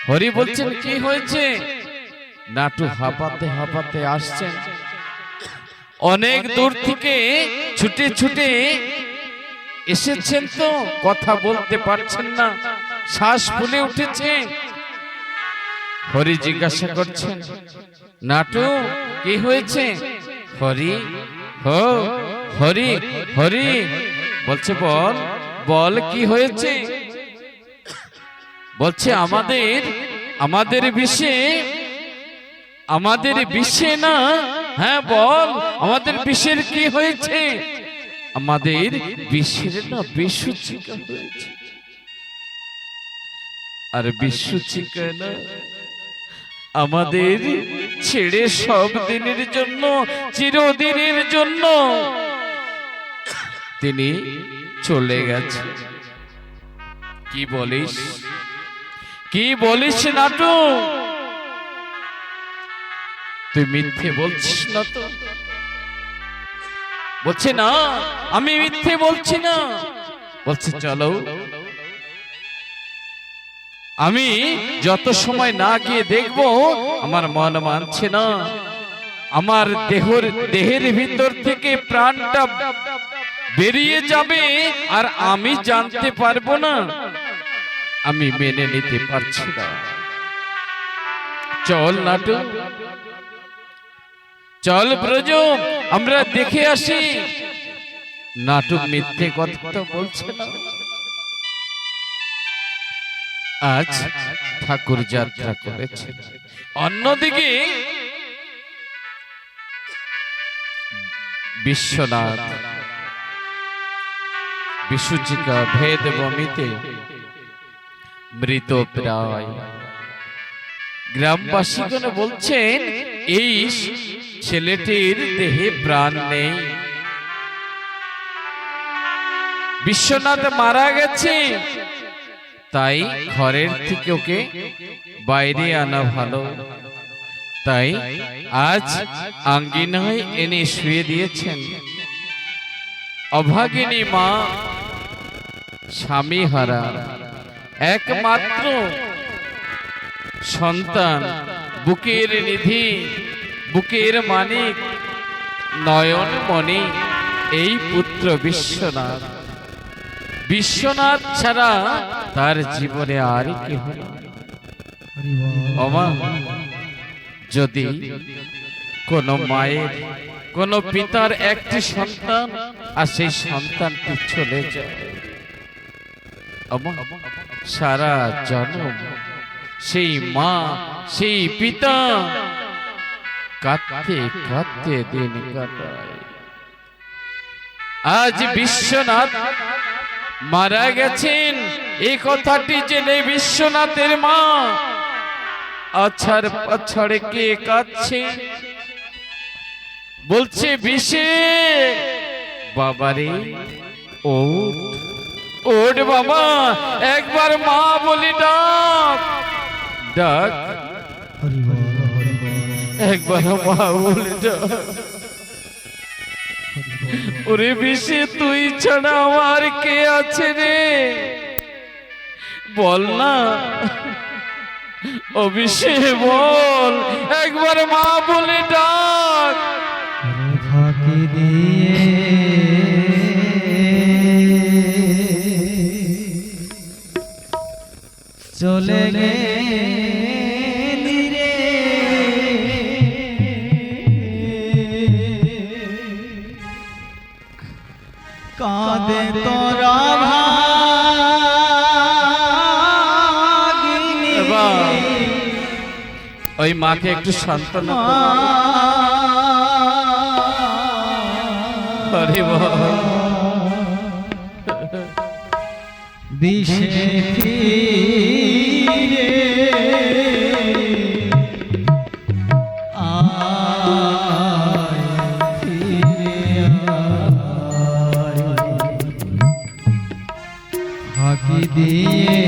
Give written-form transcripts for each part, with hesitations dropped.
হরি বলছেন কি হয়েছে? নাটু হাঁপাতে হাঁপাতে আসছেন, অনেক দূর থেকে ছুটে ছুটে এসেছেন, তো কথা বলতে পারছেন না, শ্বাস ফুলে উঠেছে। হরি জিজ্ঞাসা করছেন, নাটু কি হয়েছে? হরি হরি হরি বলছে, বল বল কি হয়েছে? বলছে, আমাদের বিষে না। হ্যাঁ বল, আমাদের বিষের কি হয়েছে? আমাদের বিষের না বিশ্বচিকা হয়েছে। আর বিশ্বচিকা না আমাদের ছেড়ে সব দিনের জন্য, চিরদিনের জন্য তিনি চলে গেছে। কি বলিস নাটু? তুই মিথ্যে বলছিস না তো? বলছে, না আমি মিথ্যে বলছি না। বলছে, চলো, আমি যত সময় না গিয়ে দেখবো আমার মন মানছে না, আমার দেহের ভিতর থেকে প্রাণটা বেরিয়ে যাবে আর আমি জানতে পারবো না, আমি মেনে নিতে পারছি না। চল নাটু, চল ব্রজ, আমরা দেখে আসি। নাটু মিথ্যে কথা বলছে না। আজ ঠাকুর যাত্রা করেছে। অন্যদিকে বিশ্বনাথ বিশুচিকা ভেদ বমিতে মৃত প্রায়। গ্রামবাসীগণ বলছেন, এই ছেলেটির দেহে প্রাণ নেই, বিশ্বনাথ মারা গেছে, তাই ঘরের থেকে ওকে বাইরে আনা ভালো। তাই আজ আঙ্গিনায় এনে শুয়ে দিয়েছেন। অভাগিনী মা, স্বামী হারা একমাত্র সন্তান, বুকের নিধি, বুকের মানিক, নয়ন মণি, এই পুত্র বিশ্বনাথ। বিশ্বনাথ ছাড়া তার জীবনে আর কি হলো? যদি কোন মায়ের, কোন পিতার একটি সন্তান আর সেই সন্তানটি চলে যায়, সারা জন্ম সেই মা, সেই পিতা কাঁদতে কাঁদতে দিন কাটায়। আজ বিশ্বনাথ মারা গেছেন, এই কথাটি জেনে বিশ্বনাথের মা আছাড় পাছাড়ে কে কাঁদছে। বলছে, বিষে বাবারে ওঠ বাবা, একবার মা বলি ডাক, একবার মা বলি ডাক। ওরে বিষে, তুই ছাড়া আমার কে আছে রে? বল না অভিষে, বল, একবার মা বলে ডাক। ফাঁকি দিয়ে চলে গেলি রে, কাঁদে তোরা ভাগিনী। ওই মাকে একটু সান্ত্বনা বিষে ফিরে ফাঁকি দিয়ে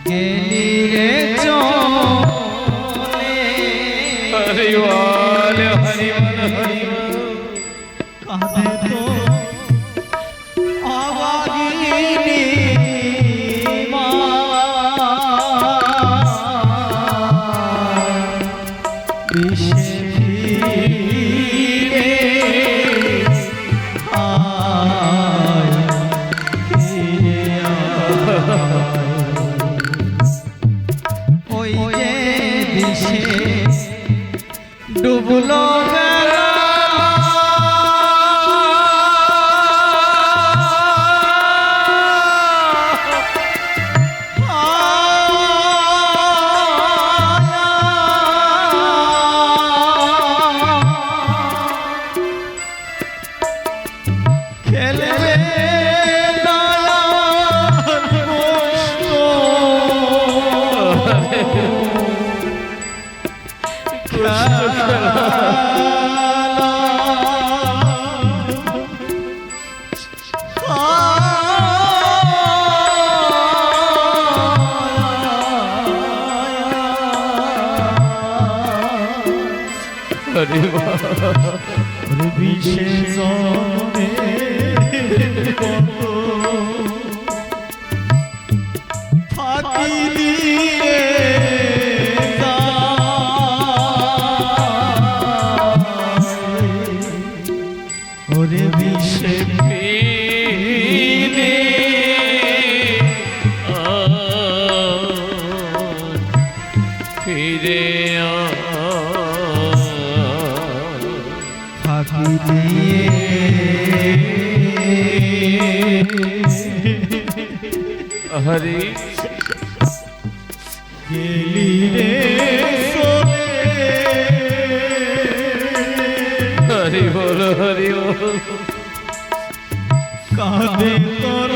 গেলি রে চলে। হরিবল হরিবল হরিবল। হরি বল। ওরে বিষে জন্মে ফাঁকি দিয়ে ওরে বিষে ফিরে ফিরে ফাঁকি দিয়ে হরি গেলি রে হরি বল হরি বল। কাঁদে তোর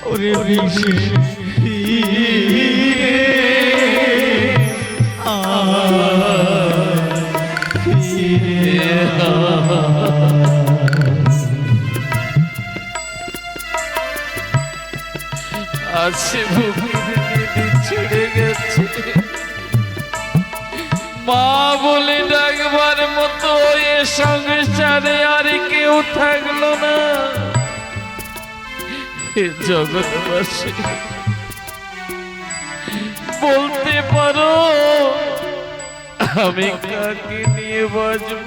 ওরে বিষে আছে বুকে ছিড়ে গেছে, মা বলে ডাকবার মতো এ সংসারে আর কেউ থাকলো না। হে জগৎবাসী, বলতে পারো আমি কাকে নিয়ে বাঁচব?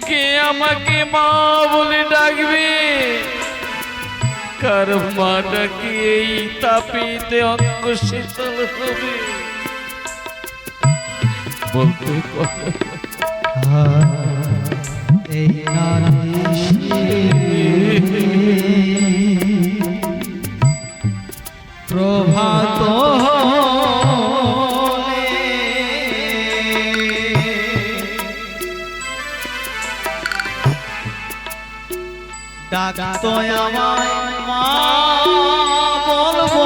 কে আমাকে মা বলে ডাকবে? কার মাটা কি এই তাপিতে অঙ্গ শীতল হবে? বলতে পারো এই প্রভাত ডাকতো আমায় মা বলবো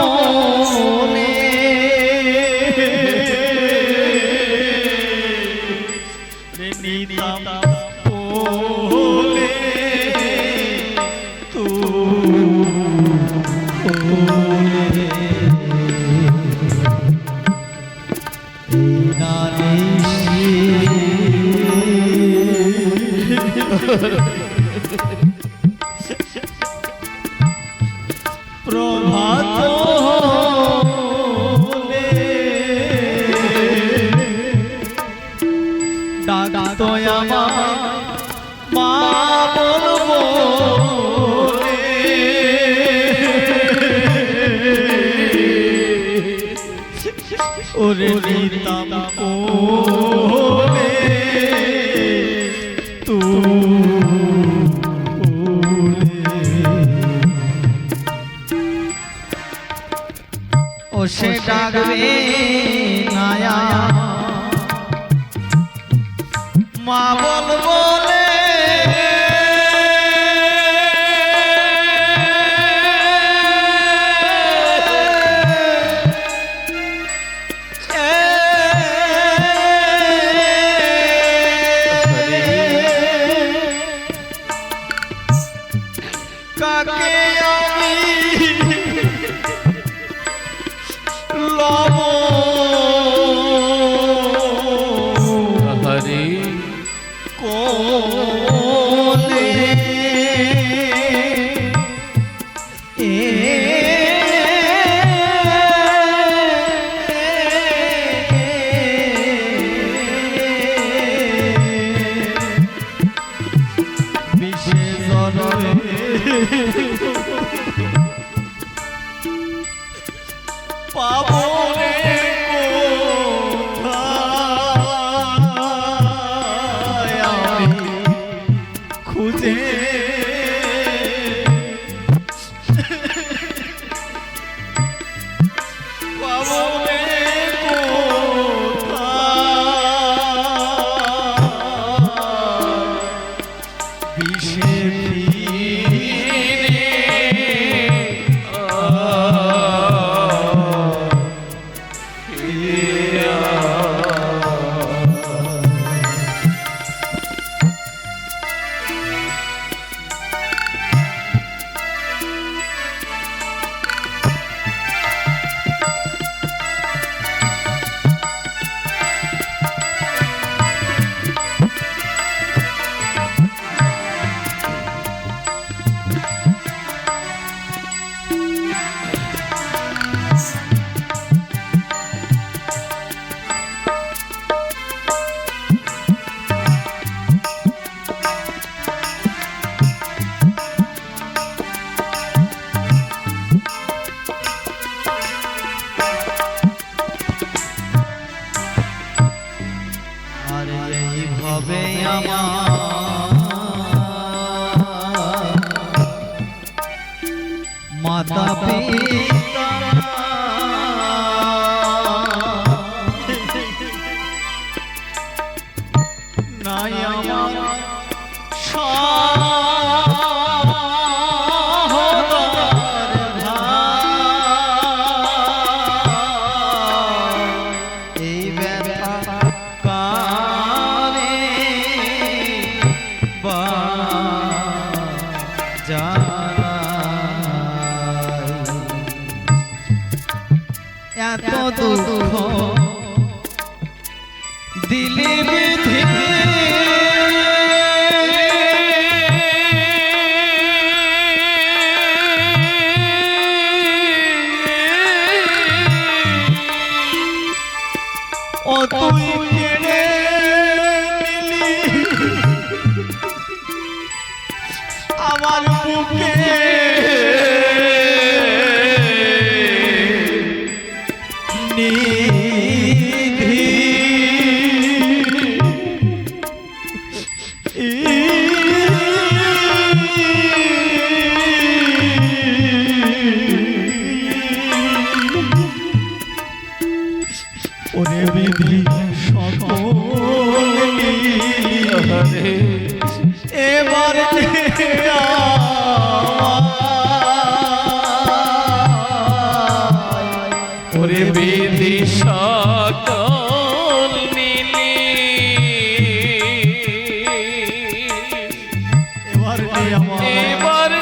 নিতাম বলে প্রভাত ডাকতো আমার মা বলবো ওরে নিতাম কোলে ও সে ডাকবে নায়া মা বলবো কাকে আমি লব হরি কোলে বিশেষ পাবো রে কোথায় আমি খুঁজে পাবো রে কোথায় বিষে মাতা পিতা নাই আমার সহোদর ভাই। এই ব্যথা কানে এত দুঃখ দিলে বিধি ও তুই কেড়ে নিলি আমার বুকে নিধি ওরে বিধি সকল এবার ওরে বিধি সকল মিলি এবার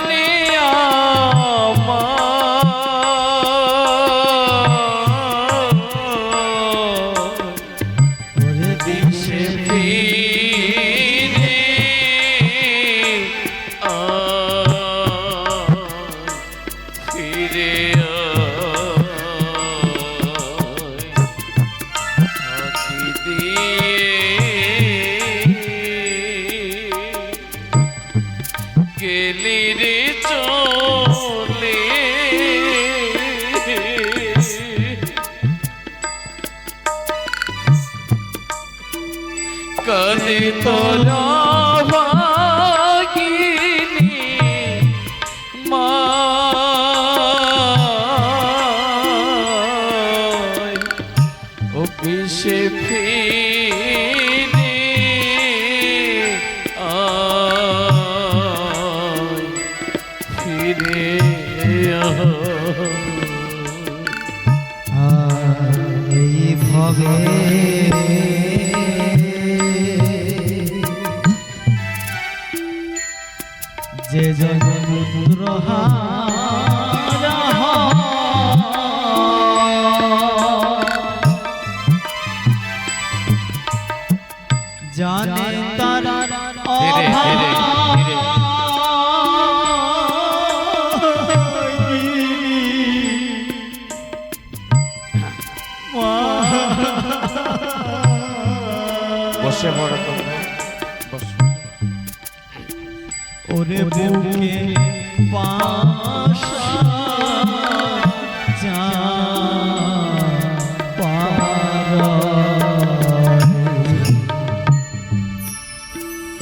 ওরে দিশে ফিরে ফিরে গেলি রে চলে কানে তোরা ভাগিনি মা ও পিছে ফিরে ফিরে এই ভবে যে জগপুত্র জানে তার ধীরে ধীরে ধীরে বসে পড়ো তোমরা বসো ওরে বুকে পাশা যা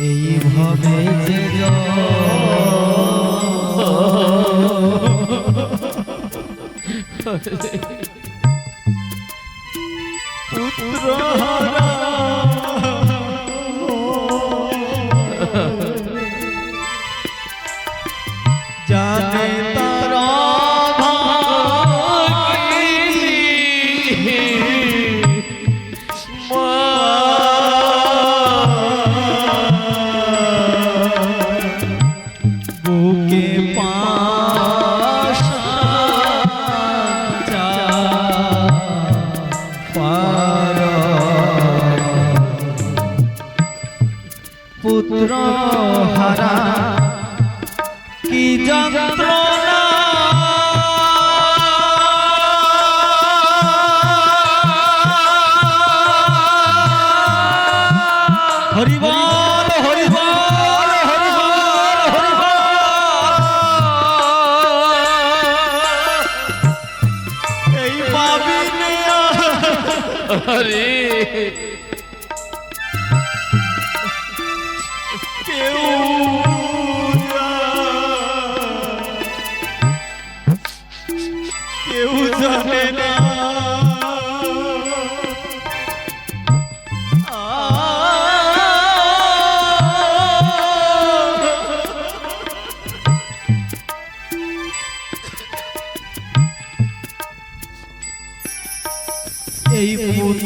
এইভাবে যে পুত্র জানে তারা বুকে পাশা পুত্র হারা কি যন্ত্রণা হরিবল হরিবল হরিবল হরিবল এই পাবিনে হরি কেউ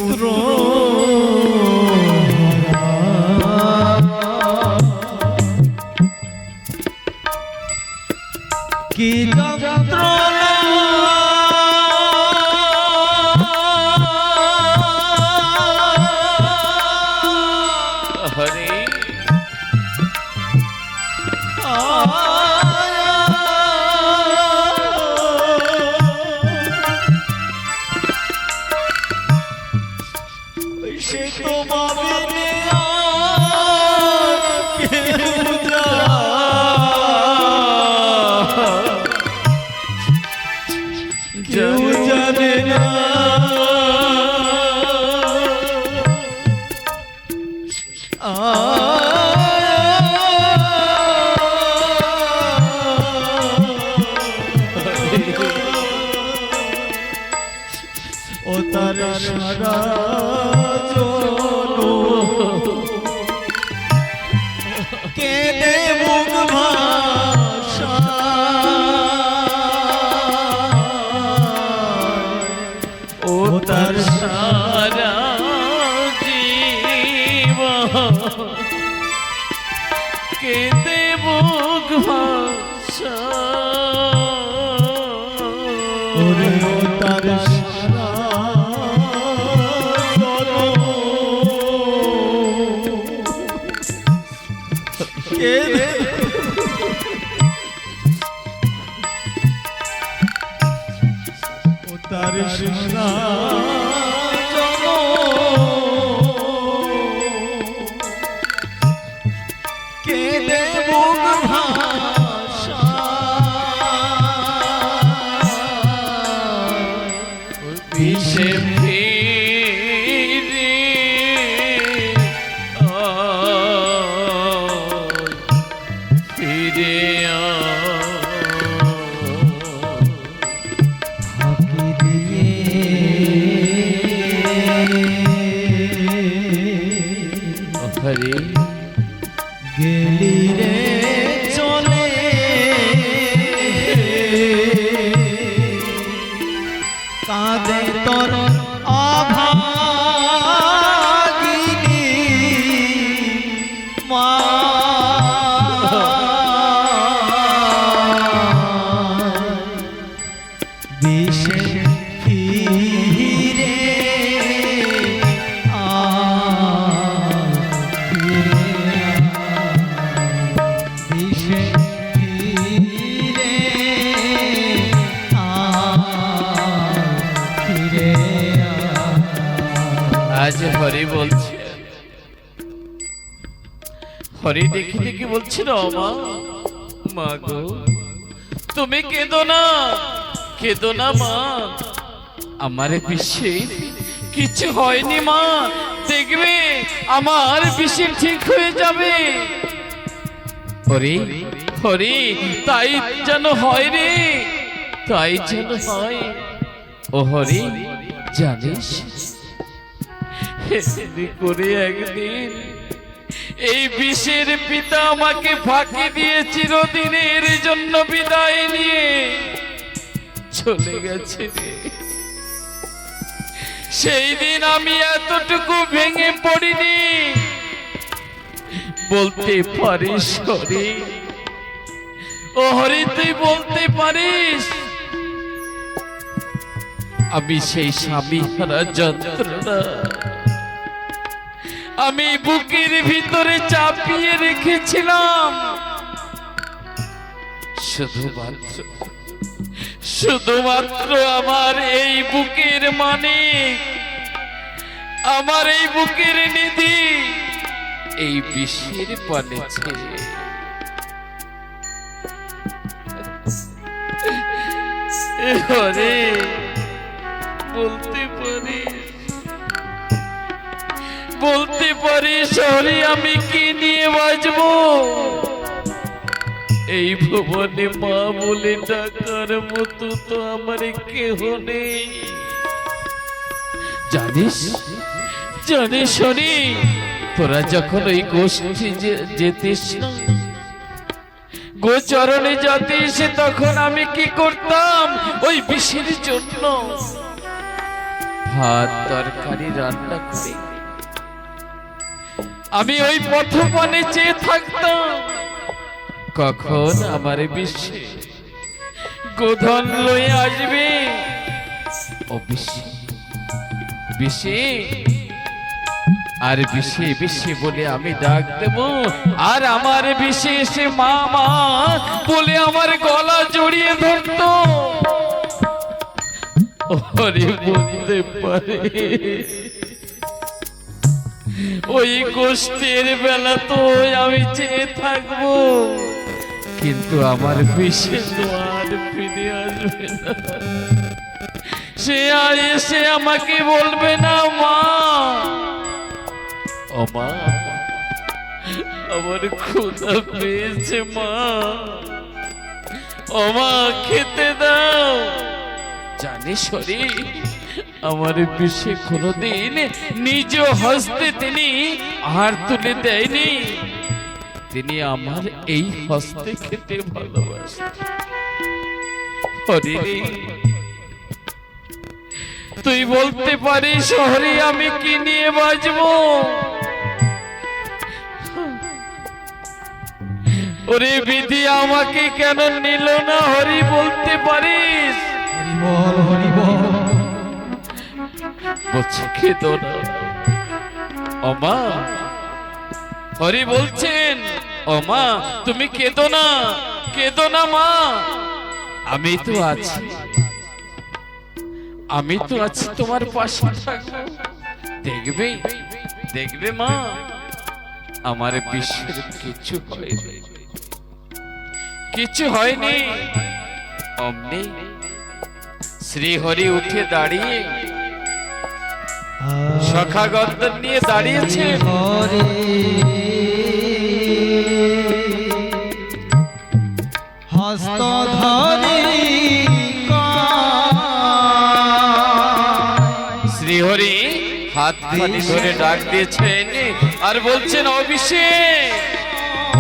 পুত্র কি যন্ত্রণা হরে সে তো ভাবিনি কেউ জানে না ও তার সারা কেঁদে মুখ ভাষা ও তার সারা জীবন কেঁদে বুক ভাষা ওরে ও তার সারা কেঁদে ও তার সারা কেঁদে মুখ ভাষা বিষে ফিরে ফিরে ফাঁকি দিয়ে হরে গেলি রে চলে কাঁদে তোর অভাগিনী মা বিষে ফিরে বিষে ফিরে ফিরে আজ হরি বলছে, হরি দেখি দেখি বলছিল মা, মা গো তুমি কেঁদো না, কেঁদো না মা, আমার বিষে কিছু হয়নি মা, দেখবে আমার বিষে ঠিক হয়ে যাবে। হরি হরি তাই যেন হয় রে, তাই যেন হয়। ও হরি জানিস এমনি করে একদিন এই বিষের পিতা আমাকে ফাঁকি দিয়ে চিরদিনের জন্য বিদায় নিয়ে চলে গেছে রে। সেই দিন আমি এতটুকু ভেঙে পড়িনি, বলতে পারিস হরি? ও হরি তুই বলতে পারিস আমি সেই স্বামী হারা যন্ত্রণা আমি বুকের ভিতরে চাপিয়ে রেখেছিলাম? শুধুমাত্র শুধুমাত্র আমার এই বুকের মানিক, আমার এই বুকের নিধি এই বিষের পানে ছেড়ে হরে বলতে পারিস, বলতে পারিস হরি আমি কি নিয়ে বাঁচবো? এই ভুবনে মা বলে ডাকার মতো তো আমার কেহ নেই। জানিস জানিস হরি, তোরা যখন ওই গোষ্ঠী যেতিস না, গোচরণে যাতিস, তখন আমি কি করতাম? ওই বিষের জন্য ভাত তরকারি রান্না করে আমি ওই পথপানে চেয়ে থাকতাম কখন আমার বিশ্বে গোধন লয়ে আসবে। ও বিশ্বে বিশ্বে আর বিশ্বে বিশ্বে বলে আমি ডাক দেব, আর আমার বিশ্বে এসে মা মা বলে আমার গলা জড়িয়ে ধরতো। ওরে বলতে পারে ওই কষ্টের বেলা তো আমি চেয়ে থাকবো, কিন্তু আমার বিশ্বে তো আর ফিরে আসবে না। সে আর এসে আমাকে বলবে না মা, ও মা আমার ক্ষুধা পেয়েছে মা, ও মা খেতে দাও। জানিস হরি আমার বিশ্বে কোনোদিন নিজ হস্তে তিনি আহার তুলে দেয়নি, তিনি আমার এই হস্তে খেতে ভালোবাসেন। হরি তুই বলতে পারিস হরি আমি কি নিয়ে বাঁচবো? ওরে বিধি আমাকে কেন নিল না হরি বলতে পারিস? বল হরি বল। বলছে খেদো না ওমা, হরি বলছেন ওমা তুমি কেঁদো না, কেঁদো না মা, আমি তো আছি, আমি তো আছি তোমার পাশে থাকবো। দেখবে দেখবে মা আমার বিশ্বের কিছু হয়নি, কিছু হয়নি। অমনি শ্রীহরি উঠে দাঁড়িয়ে সখা গর্দন নিয়ে দাঁড়িয়েছে। হরি হস্ত ধরি শ্রীহরি হাত খানি ধরে ডাক দিয়েছেন আর বলছেন অভিষেক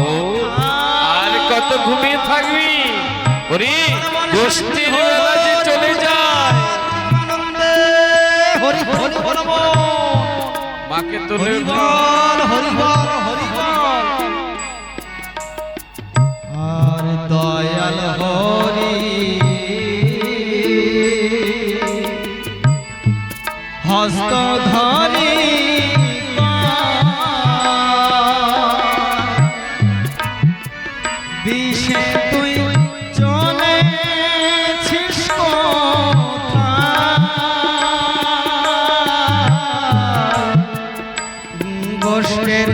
ও আর কত ঘুমিয়ে থাকবি? হরি গোষ্ঠীর বেলা যে চলে যায়। হরি হরি বল মাকে তুলে বল হরি বল হরি বল। আর দয়াল হরি হস্ত ধরি বিষে তুই চলেছিস গোষ্ঠের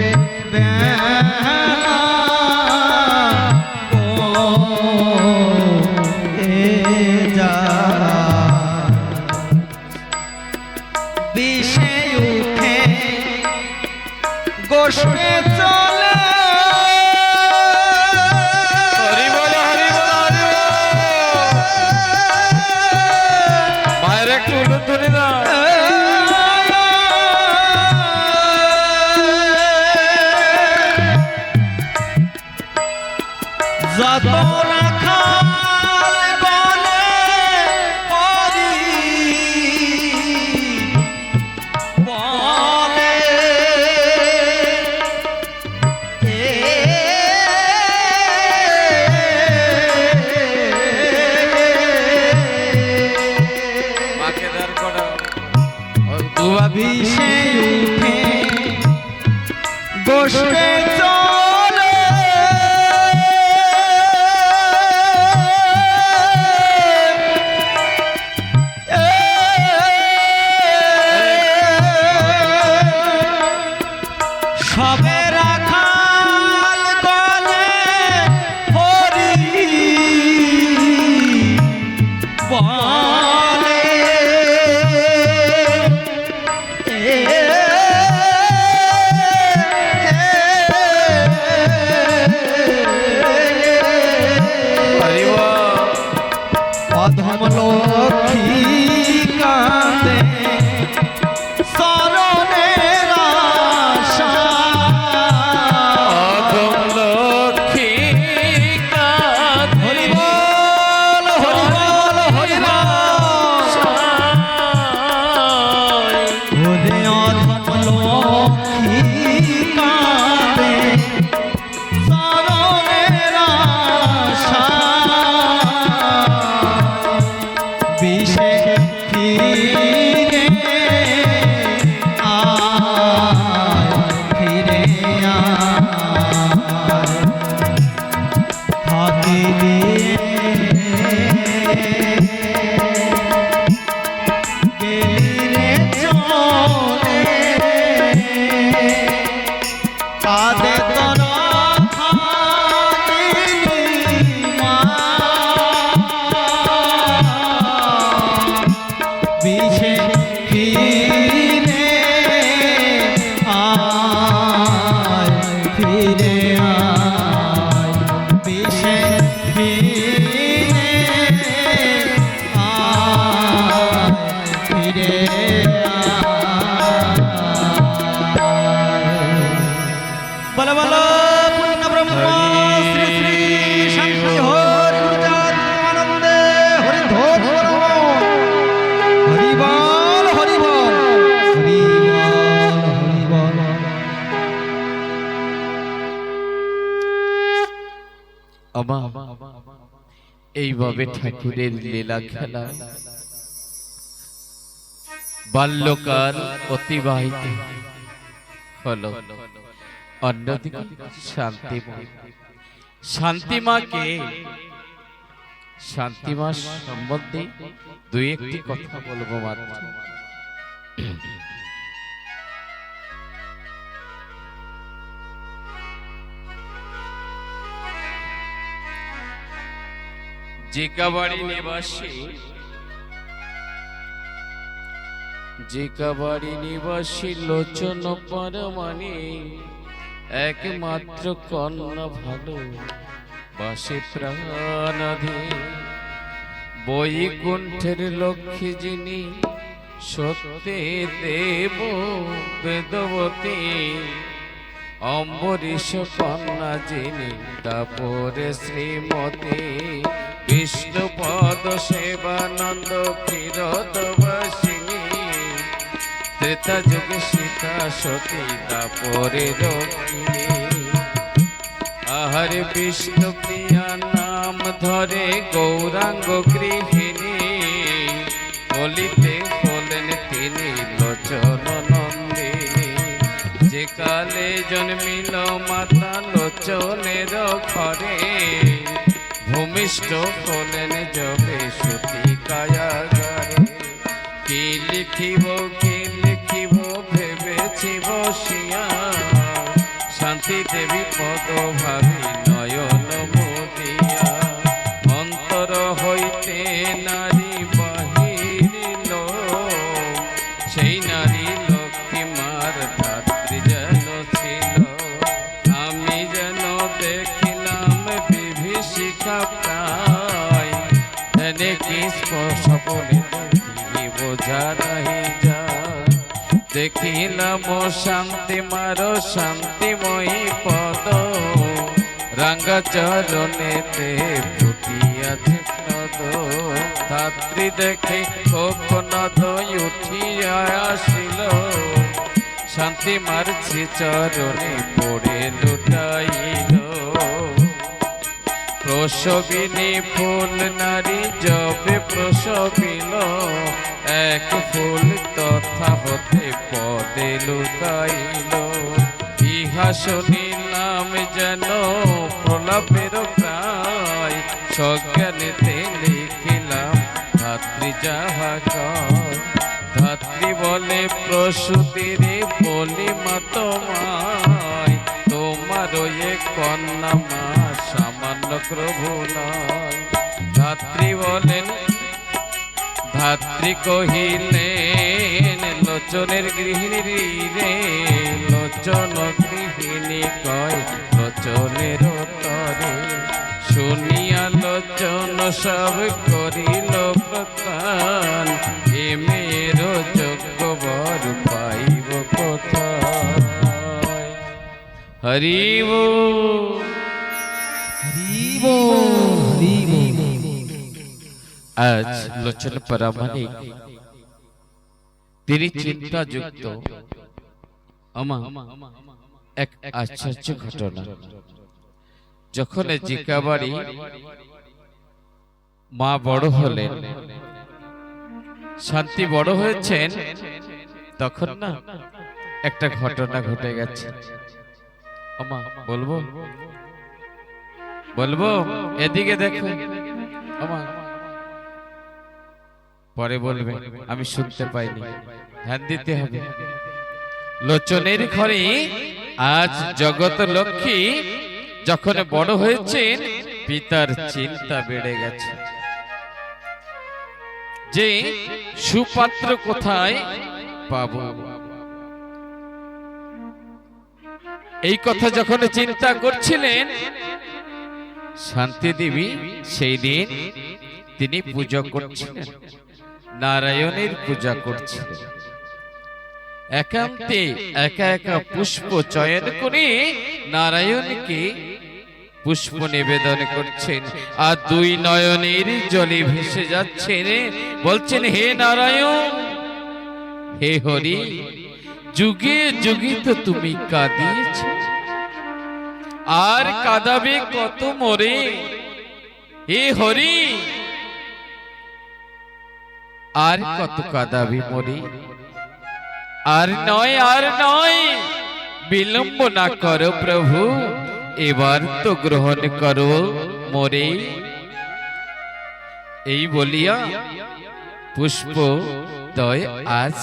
বিষে উঠে গোষ্ঠে চলে হরি বল হরি বল হরি বল। মায়ের একটু উলুদ ধরে না। যত রাখাল বলে হরি বলে মাকে দাঁড় করা বিষে উঠে বসে চলে সবে রাখাল গলে হরি বলে হরি বল। অধম লক্ষ্মী কাঁদে শরণের আশা অধম লক্ষ্মী কাঁদে হরি বল হরি বল হরি বল গেলি রে চলে কাঁদে তোর বিছে ফিরে আয় ফিরে আয় বিছে ফিরে আয় ফিরে বলো বলো পূর্ণ ব্রহ্ম শ্রী শ্রী শান্তি হরি গুরুচাঁদ আনন্দে হরি ধোষ হরি বল হরি বল হরি বল হরি বল। আমা এইভাবে ঠাকুরের লীলা খেলা বাল্যকাল অতিবাহিত হলো। অন্যদিকে শান্তিমাকে শান্তিমা সম্বন্ধে দুই একটি কথা বলবো মাত্র। জিকাবাড়ি নিবাসী লোচন পরমানি একমাত্র কন্যা ভালো বাসে প্রাণাধি বৈকুণ্ঠের লক্ষ্মী যিনি সত্যে দেব বেদবতী অম্বরীশ কন্যা যিনি তাপরে শ্রীমতী বিষ্ণুপদ সেবানন্দ ক্ষীরদবাসিনী ত্রেতা যুগে সীতা সতী তাপরে রক্ষিণী আহারে বিষ্ণু প্রিয়া নাম ধরে গৌরাঙ্গ গৃহিণী বলিতে হলেন তিনি লোচন নন্দিনী যে কালে জন্মিল মাতা লোচনের ঘরে ভূমিষ্ঠ হলেন যবে সতী কায়াগারে কি লিখিব ভেবেছি বসিয়া শান্তি দেবী পদ ভাবি নয়ন মুদিয়া অন্তর হইতে নারী বাহিরিল সেই নারী লক্ষ্মী মার ধাত্রী যেন ছিল আমি যেন দেখিলাম বিভীষিকা প্রায় এনে কি স্পর্শপনে বোঝা নাহি যা দেখিলাম শান্তিমার শান্তিময়ী পদ রাঙ্গা চরণেতে ফুটিয়াছে নদ ধাত্রী দেখে নদ উঠিয়া আসিল শান্তিমার চরণে পড়ে লুটাইল প্রসবিনী ফুল নারী যবে প্রসবিল এক ফুল তথা হতে পদে লুকাইল ইহা শুনিলাম যেন প্রলাপের প্রায় সজ্ঞানেতে লিখিলাম ধাত্রী যাহা কয় ধাত্রী বলে প্রসূতির বলি মা তোমায় তোমার এ কন্যা মা সামান্য প্রভু নয় ধাত্রী বলেন ধাত্রী কহিলেন লোচনের গৃহিণী রে লোচন গৃহিণী কয় লোচনের তরে শুনিয়া লোচন সব করিল প্রত্যান এ মেয়ের যোগ্য বর পাইব কোথায় হরি বল হরি বল হরি বল। আজ লোচন পরামানিক তিনি চিন্তাযুক্ত এক আশ্চর্য ঘটনা যখন জিকাবাড়ি মা বড় হলেন শান্তি বড় হয়েছেন তখন না একটা ঘটনা ঘটে গেছে বলবো বলবো এদিকে দেখো আমার পরে বলবে আমি শুনতে পাইনি, ধ্যান দিতে হবে। লোচনের ঘরে আজ জগৎ লক্ষ্মী যখন বড় হয়েছেন, পিতার চিন্তা বেড়ে গেছে যে সুপাত্র কোথায় পাবো। এই কথা যখন চিন্তা করছিলেন, শান্তি দেবী সেই দিন তিনি পূজা করছিলেন, নারায়ণের পূজা করছিলেন। একান্তে একা একা পুষ্প চয়ন করে নারায়ণকে পুষ্প নিবেদন করছেন, আর দুই নয়নের জলে ভেসে যাচ্ছেন, বলছেন হে নারায়ণ, হে হরি, যুগে যুগে তো তুমি কাঁদিয়েছ, আর কাঁদাবে কত মোরে। হে হরি, আর কত কাঁদাবে মোরে। আর নয়, আর নয়, বিলম্ব না করো প্রভু, এবার তো গ্রহণ করো মোরে। এই বলিয়া পুষ্প দয় আজ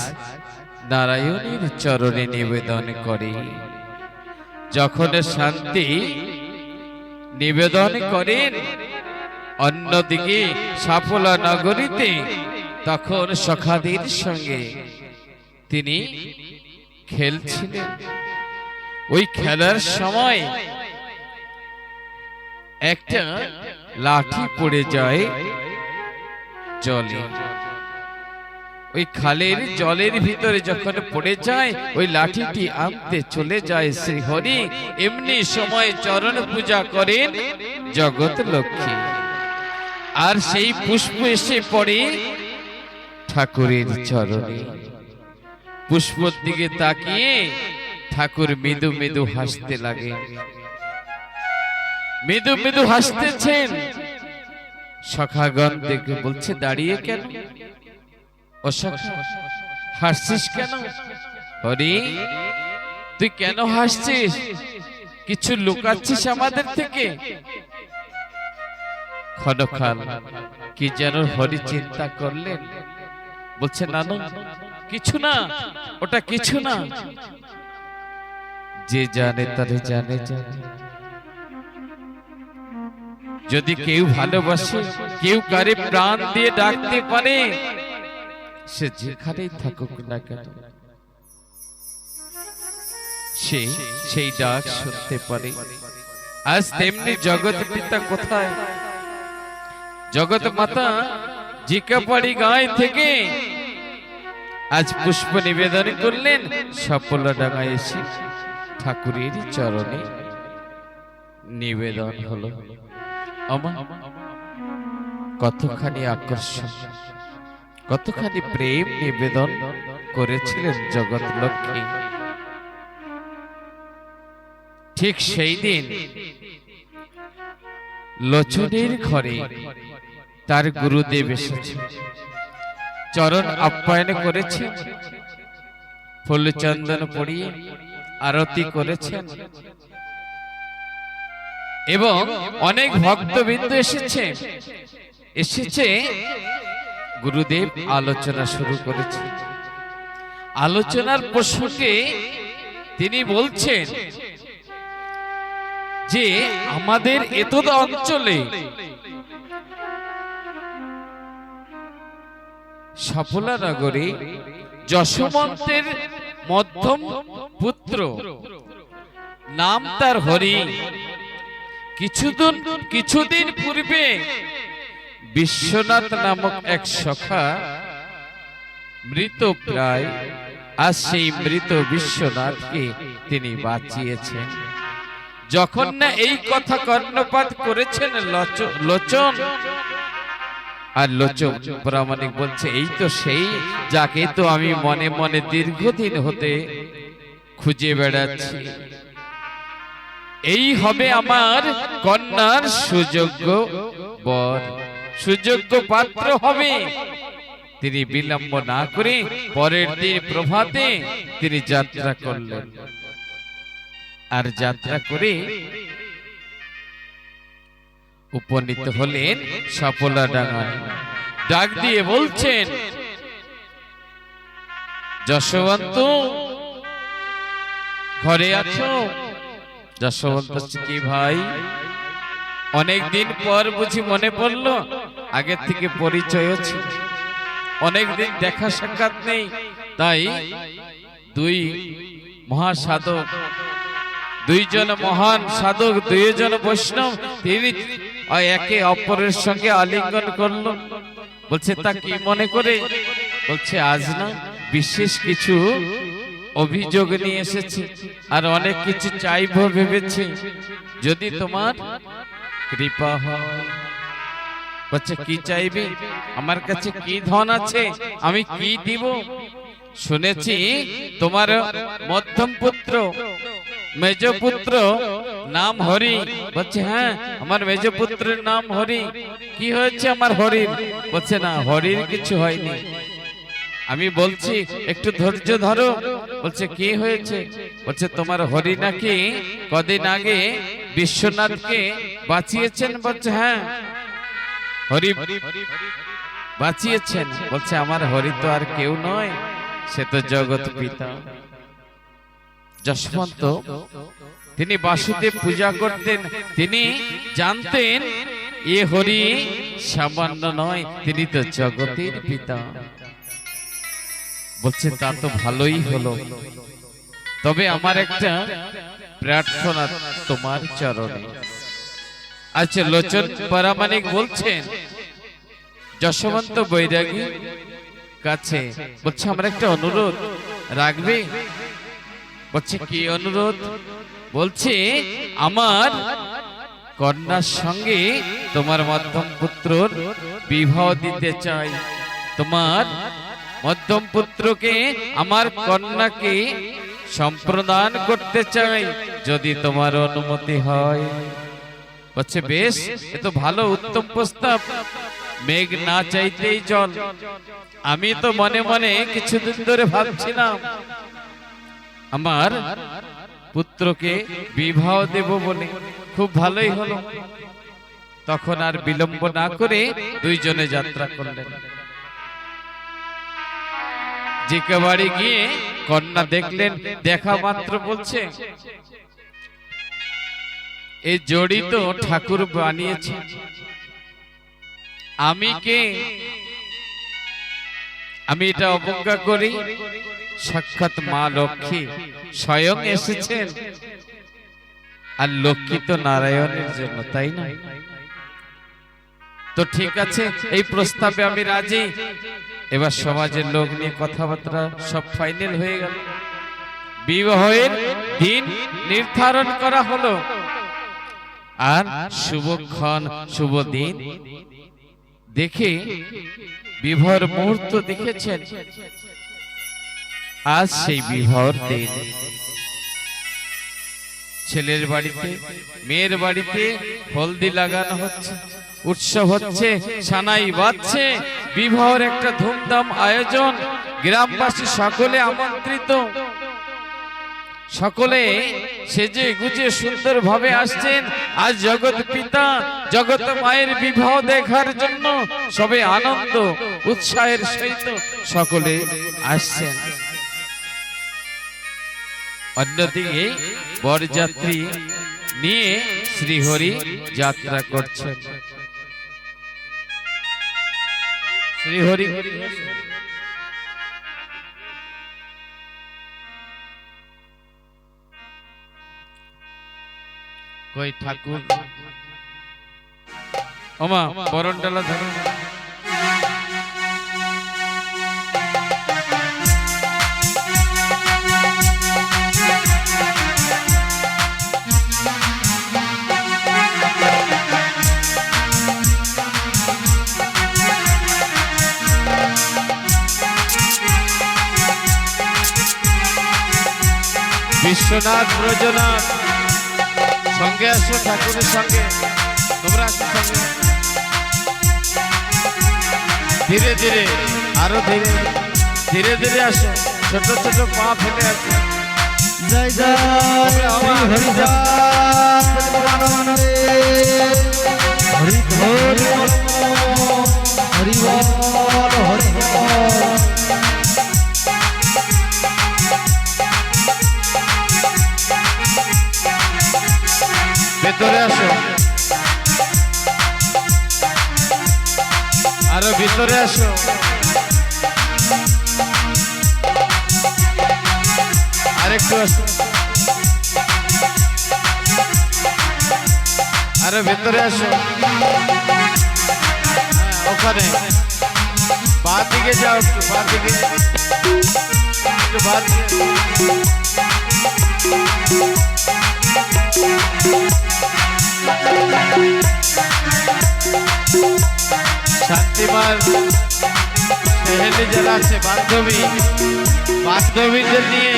নারায়ণের চরণে নিবেদন করে। যখন শান্তি নিবেদন করেন অন্যদিকে সাফলা নগরীতে, তখন সখাদের সঙ্গে তিনি খেলছিলেন। ওই খেলার সময় একটা লাঠি পড়ে যায় জলে। ওই খালের জলের ভিতরে যখন পড়ে যায়, ওই লাঠিটি আনতে চলে যায় শ্রী হরি। এমনি সময় চরণ পূজা করেন জগৎ লক্ষ্মী, আর সেই পুষ্প এসে পড়ে ঠাকুরের চরণে। পুষ্পর দিকে তাকিয়ে ঠাকুর মৃদু মৃদু হাসতে লাগে, মৃদু মৃদু হাসতেছেন। সখাগণ দেখে বলছে দাঁড়িয়ে কেন, ও সখা হাসছিস কেন? হরি, তুই কেন হাসছিস? কিছু লুকাচ্ছিস আমাদের থেকে? ক্ষণকাল কি যেন হরি চিন্তা করলেন, বলছে না না, কিছু না, ওটা কিছু না। যে জানে তারে জানে জানে। যদি কেউ ভালোবাসে, কেউ কারে প্রাণ দিয়ে ডাকতে পারে, সে যেখানেই থাকুক না কেন, সে সেই ডাক শুনতে পারে। আজ তেমনি জগৎ পিতা কোথায়? জগৎ মাতা জিকাপাড়ি গাঁয় থেকে আজ পুষ্প নিবেদন করলেন, সাফল্য ডাঙায় এসে ঠাকুরের চরণে নিবেদন হলো। আমার কতখানি আকর্ষণ, কতখানি প্রেম নিবেদন করেছিলেন জগৎ লক্ষ্মী। ঠিক সেই দিন লোচনের ঘরে তার গুরুদেব এসেছে, চরণ আপ্যায়ন করেছেন, ফুল চন্দন পরিয়ে আরতি করেছেন, এবং অনেক ভক্তবৃন্দ এসেছে। গুরুদেব আলোচনা শুরু করেছে। আলোচনার প্রসঙ্গে তিনি বলছেন যে আমাদের এতদ অঞ্চলে সাফলা নগরে যশোমন্তের মধ্যম পুত্র, নাম তার হরি, কিছুদিন পূর্বে বিশ্বনাথ নামক এক সখা মৃত প্রায়, আজ সেই মৃত বিশ্বনাথকে তিনি বাঁচিয়েছেন। যখন না এই কথা কর্ণপাত করেছেন লোচন, আর লোচন প্রামাণিক বলছে এই তো সেই, যাকে তো আমি মনে মনে দীর্ঘদিন হতে খুঁজে বেড়াচ্ছি। এই হবে আমার কন্যার সুযোগ্য বর, সুযোগ্য পাত্র হবে। তিনি বিলম্ব না করে পরের দিন প্রভাতে তিনি যাত্রা করলেন, আর যাত্রা করে উপনীত হলেন সাপলা ডাঙায়। ডাক দিয়ে বলছেন, যশোবন্ত ঘরে আছো? যশোবন্ত কি ভাই, অনেকদিন পর বুঝি মনে পড়লো? আগের থেকে পরিচয় ছিল, অনেকদিন দেখা সাক্ষাৎ নেই, তাই দুই মহাসাধক, দুইজন মহান সাধক, দুইজন বৈষ্ণব, তিনি একে অপরের সঙ্গে আলিঙ্গন করলো। বলছে তা কি মনে করে? বলছে আজ না বিশেষ কিছু অভিযোগ নিয়ে এসেছি, আর অনেক কিছু চাইবো ভেবেছি, যদি তোমার কৃপা হয়। বলছে কি চাইবে? আমার কাছে কি ধন আছে, আমি কি দিব? শুনেছি তোমার মধ্যম পুত্র, মেজ পুত্র নাম হরি। বলছে হ্যাঁ, আমার মেজ পুত্রের নাম হরি। কি হয়েছে আমার হরির? বলছে না, হরির কিছু হয়নি, আমি বলছি একটু ধৈর্য ধরো। বলছে কি হয়েছে? বলছে তোমার হরি নাকি কদিন আগে বিশ্বনাথকে বাঁচিয়েছেন। বলছে হ্যাঁ, হরি বাঁচিয়েছেন। বলছে আমার হরি তো আর কেউ নয়, সে তো জগৎ পিতা। যশবন্ত তিনি বাসুদেব পূজা করতেন, তিনি জানতেন এ হরি সামান্য নয়, তিনি তো জগতের পিতা। বলছে তা তো ভালোই হলো, তবে আমার একটা প্রার্থনা তোমার চরণে। আচ্ছা, লোচন পরামানিক বলছেন যশবন্ত বৈরাগী কাছে, বলছে আমার একটা অনুরোধ রাখবে? বলছে কি অনুরোধ? বলছে আমার কন্যার সঙ্গে তোমার মধ্যম পুত্রর বিবাহ দিতে চাই, তোমার মধ্যম পুত্রকে আমার কন্যাকে সম্প্রদান করতে চাই, যদি তোমার অনুমতি হয়। বলছে বেশ, এ তো ভালো, উত্তম প্রস্তাব। মেঘ না চাইতেই জল। আমি তো মনে মনে কিছুদিন ধরে ভাবছিলাম আমার পুত্রকে বিবাহ দেব বলে, খুব ভালোই হলো। তখন আর বিলম্ব না করে দুইজনে যাত্রা করলেন। জিকে বাড়ি গিয়ে কন্যা দেখলেন, দেখা মাত্র বলছে এই জড়ি তো ঠাকুর বানিয়েছে, আমি কে? আমি এটা অবজ্ঞা করি? সাক্ষাৎ মা লক্ষ্মী স্বয়ং এসেছেন, আর লক্ষ্মী তো নারায়ণের জন্য, তাই না? তো ঠিক আছে, এই প্রস্তাবে আমি রাজি। এবার সমাজের লোক নিয়ে কথাবার্তা সব ফাইনাল হয়ে গেল, বিবাহের দিন নির্ধারণ করা হলো, আর শুভক্ষণ শুভ দিন দেখে বিবাহের মুহূর্ত দেখেছেন। আজ সেই বিবাহের দিন, ছেলের বাড়িতে মেয়ের বাড়িতে হলদি লাগানো হচ্ছে, উৎসব হচ্ছে, সানাই বাজছে, বিবাহের একটা ধুমধাম আয়োজন। গ্রামবাসী সকলে আমন্ত্রিত, সকলে সেজে গুজে সুন্দর ভাবে আসছেন। আজ জগৎ পিতা জগৎ মায়ের বিবাহ দেখার জন্য সবে আনন্দ উৎসাহের সহিত সকলে আসছেন। অন্যদিকে বরযাত্রী নিয়ে শ্রীহরি যাত্রা করছেন। শ্রীহরি কই ঠাকুর, ওমা বরণডালা ধরো। বিশ্বনাথ ব্রজনাথ সঙ্গে আসো, ঠাকুরের সঙ্গে তোমরা আসো সঙ্গে। ধীরে ধীরে, আরো ধীরে ধীরে ধীরে আসো, ছোট ছোট পা ফেলে আসো। জয় জয় হরি জয়। হরি বল হরি বল হরি বল ভেতরে আসো, আরো ভিতরে আসো। আরেকটু আসো, আরো ভেতরে আসো। হ্যাঁ, ওখানে বাঁ দিকে যাও, একটু বাঁ দিকে, একটু বাঁ দিকে। শান্তিমার সেহেলি যারা আছে, বান্ধবী, বান্ধবীদের নিয়ে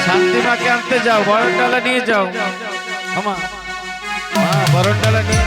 শান্তিমাকে আনতে যাও, বরণ ডালা নিয়ে যাও। আমা বরণ ডালা নিয়ে